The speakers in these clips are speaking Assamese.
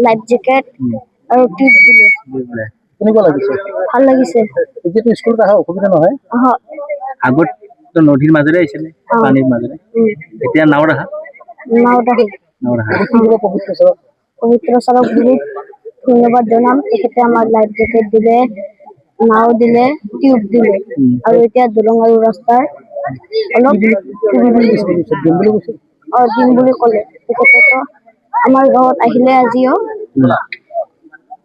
লাইফ জ্যাকেট আৰু টিপ দিলে কেনেকুৱা লাগিছে ভাল লাগিছে এতিয়াতো স্কুলত অহা অসুবিধা নহয় আগত তো নদীৰ মাজেৰে আহিছিলে পানীৰ মাজেৰে এতিয়া নাৱত আহা পবিত্ৰ ছাৰক বহুত ধন্যবাদ জনাম তেখেতে আমাৰ লাইফ জ্যাকেট দিলে নাও দিলে টিউব দিলে আৰু এতিয়া দলং আৰু ৰাস্তাৰ অলপ দিম বুলি ক'লে তেখেতেতো আমাৰ গাঁৱত আহিলে আজিও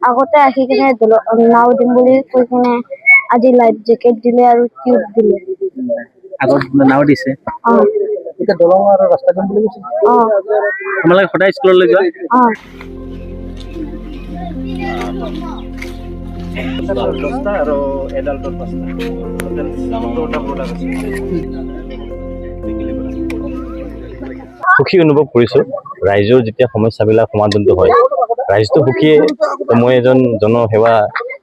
আগতে আহি কিনে নাও দিম বুলি কৈ কিনে আজি লাইফ জ্যাকেট দিলে আৰু টিউব দিলে আগত নাও দিছে এতিয়া দলং আৰু ৰাস্তা দিম বুলি কৈছে তোমালোকে সদায় স্কুললৈ যোৱা আৰু এডাল্টৰ 5টা সুখী অনুভৱ কৰিছো ৰাইজৰ যেতিয়া সমস্যাবিলাক সমাধানটো হয় ৰাইজটো সুখী মই এজন জনসেৱা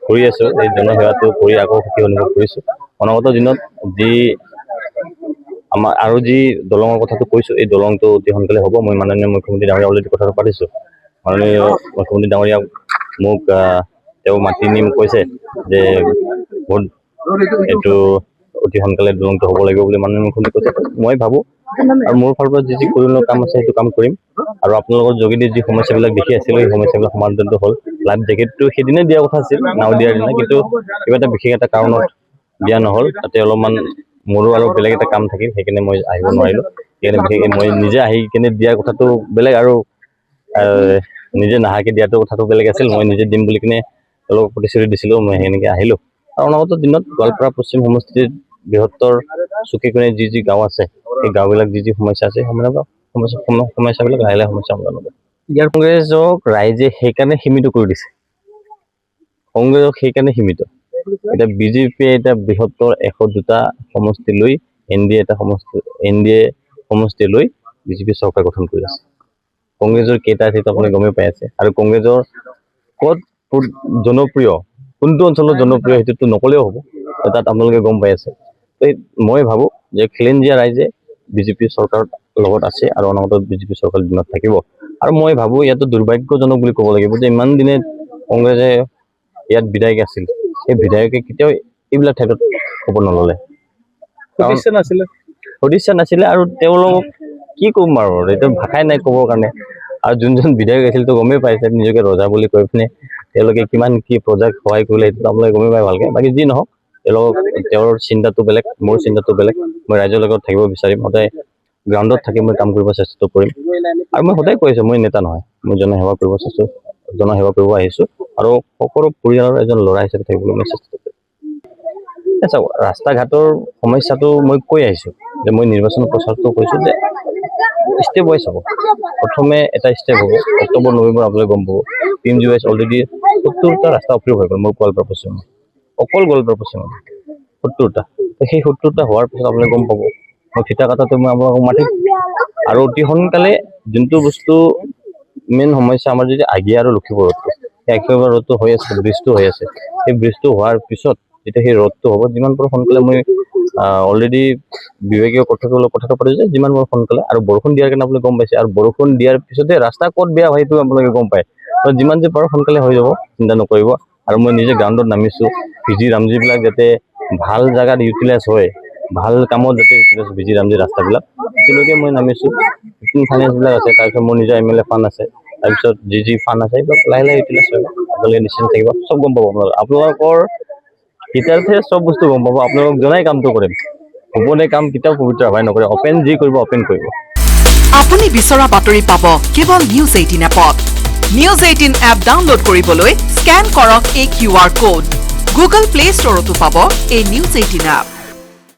কৰি আছো এই জনসেৱাটো কৰি আকৌ সুখী অনুভৱ কৰিছো অনাগত দিনত যি আমাৰ আৰু যি দলঙৰ কথাটো কৈছো এই দলংটো অতি সোনকালে হ'ব মই মাননীয় মুখ্যমন্ত্ৰী ডাঙৰীয়া অলৰেডি কথাটো পাতিছো মাননীয় মুখ্যমন্ত্ৰী ডাঙৰীয়া মোক তেওঁ মাতি নিম কৈছে যে বহুত এইটো অতি সোনকালে দলংটো হ'ব লাগিব বুলি মাননীয় মুখ্যমন্ত্ৰী কৈছে মই ভাবো আৰু মোৰ ফালৰ পৰা যি কৰিবলগীয়া কাম আছে সেইটো কাম কৰিম আৰু আপোনালোকৰ যোগেদি যি সমস্যাবিলাক দেখি আছিলোঁ এই সমস্যাবিলাক সমাধানটো হ'ল লাইফ জেকেটটো সেইদিনে দিয়া কথা আছিল নাও দিয়াৰ দিনা কিন্তু কিবা এটা বিশেষ এটা কাৰণত দিয়া নহ'ল তাতে অলপমান মোৰো আৰু বেলেগ এটা কাম থাকিল সেইকাৰণে মই আহিব নোৱাৰিলোঁ সেইকাৰণে বিশেষকৈ মই নিজে আহি কিনে দিয়াৰ কথাটো বেলেগ আৰু নিজে নাহাকৈ দিয়াটো কথাটো বেলেগ আছিল মই নিজে দিম বুলি কিনে অলপ প্ৰতিশ্ৰুতি দিছিলোঁ মই সেনেকৈ আহিলোঁ আৰু অনাগত দিনত গোৱালপাৰা পশ্চিম সমষ্টিৰ বৃহত্তৰ চুকে কোণে যি গাঁও আছে এই গাঁওবিলাক যি সমস্যা আছে সমস্যাবিলাক লাহে লাহে সমস্যা সমাধান হ'ব ইয়াৰ কংগ্ৰেছক ৰাইজে সেইকাৰণে সীমিত কৰি দিছে কংগ্ৰেছক সেইকাৰণে সীমিত এতিয়া বিজেপিয়ে এটা বৃহত্তৰ 102টা সমষ্টি লৈ এন ডি এ সমষ্টি লৈ বিজেপি চৰকাৰ গঠন কৰি আছে কংগ্ৰেছৰ কেইটা আছে আপুনি গমেই পাই আছে আৰু কংগ্ৰেছৰ ক'ত জনপ্ৰিয় কোনটো অঞ্চলত জনপ্ৰিয় সেইটোতো নকলেও হ'ব তাত আপোনালোকে গম পাই আছে মই ভাবোঁ যে খিলঞ্জীয়া ৰাইজে বিজেপি চৰকাৰৰ লগত আছে আৰু অনাগত বিজেপি চৰকাৰ দিনত থাকিব আৰু মই ভাবোঁ ইয়াতো দুৰ্ভাগ্যজনক বুলি ক'ব লাগিব যে ইমান দিনে কংগ্ৰেছে ইয়াত বিধায়ক আছিল সেই বিধায়কে কেতিয়াও এইবিলাক ক্ষেত্ৰত খবৰ নল'লে সদিচ্ছা নাছিলে আৰু তেওঁলোকক কি ক'ম আৰু এইটো ভাষাই নাই ক'বৰ কাৰণে আৰু যোনজন বিধায়ক আছিল তো গমেই পাইছে নিজকে ৰজা বুলি কৈ পিনে তেওঁলোকে কিমান কি প্ৰজাক সহায় কৰিলে সেইটো আপোনালোকে গমেই পায় ভালকৈ বাকী যি নহওক তেওঁৰ চিন্তাটো বেলেগ মোৰ চিন্তাটো বেলেগ মই ৰাইজৰ লগত থাকিব বিচাৰিম সদায় গ্ৰাউণ্ডত থাকি মই কাম কৰিব চেষ্টা কৰিম আৰু মই সদায় কৈ আছোঁ মই নেতা নহয় মই জনসেৱা কৰিব আহিছোঁ আৰু সকলো পৰিয়ালৰ এজন ল'ৰা হিচাপে থাকিবলৈ মই চেষ্টা কৰিম চাওক ৰাস্তা ঘাটৰ সমস্যাটো মই কৈ আহিছোঁ যে মই নিৰ্বাচন প্ৰচাৰটো কৈছোঁ যে ষ্টেপ ৱাইজ হ'ব প্ৰথমে এটা ষ্টেপ হ'ব অক্টোবৰ নৱেম্বৰ আপোনালোকে গম পাব PMGY অলৰেডি 70টা ৰাস্তা অপ্ৰুভ হৈ গ'ল মোৰ গোৱালপাৰা পশ্চিম অকল গোৱালপাৰা পশ্চিম 70টা সেই 70টা হোৱাৰ পিছত আপোনালোকে গম পাব মই ফিটা কাটাটো মই আপোনালোকক মাতিম আৰু অতি সোনকালে যোনটো বস্তু মেইন সমস্যা আমাৰ যদি আগিয়া আৰু লখিমপুৰতো একেবাৰে ৰ'দটো হৈ আছে ব্ৰিজটো হৈ আছে সেই ব্ৰিজটো হোৱাৰ পিছত যেতিয়া সেই ৰ'দটো হ'ব যিমান পাৰোঁ সোনকালে মই অলৰেডি বিভাগীয় কথাটো পাতিছোঁ যে যিমান পাৰোঁ সোনকালে আৰু বৰষুণ দিয়াৰ কাৰণে আপুনি গম পাইছে আৰু বৰষুণ দিয়াৰ পিছতে ৰাস্তা ক'ত বেয়া হয় সেইটো আপোনালোকে গম পায় তো যিমান যে পাৰোঁ সোনকালে হৈ যাব চিন্তা নকৰিব আৰু মই নিজে গ্ৰাউণ্ডত নামিছোঁ ভিজি ৰামজিবিলাক যাতে ভাল জেগাত ইউটিলাইজ হয় ভাল কামত যাতে ইউটিলাইজ ভিজি ৰামজি ৰাস্তাবিলাক এতিয়ালৈকে মই নামিছোঁ ফাইনেন্সবিলাক আছে তাৰপিছত মোৰ নিজৰ MLA ফাণ্ড আছে তাৰপিছত যি ফাণ্ড আছে এইবিলাক লাহে লাহে ইউটিলাইজ হয় আপোনালোকে নিশ্চিন্ত থাকিব চব গম পাব আপোনালোকৰ হিতাৰ্থে চব বস্তু গম পাব আপোনালোকক জনাই কামটো কৰিম গোপনে কাম কেতিয়াও পবিত্ৰ ভাই নকৰে অপেন যি কৰিব অপেন কৰিব আপুনি বিচৰা বাতৰি পাব কেৱল নিউজ 18 এপত নিউজ 18 এপ ডাউনলোড কৰিবলৈ স্ক্যান কৰক এই QR কোড গুগল প্লে ষ্টৰতো পাব এই নিউজ 18 এপ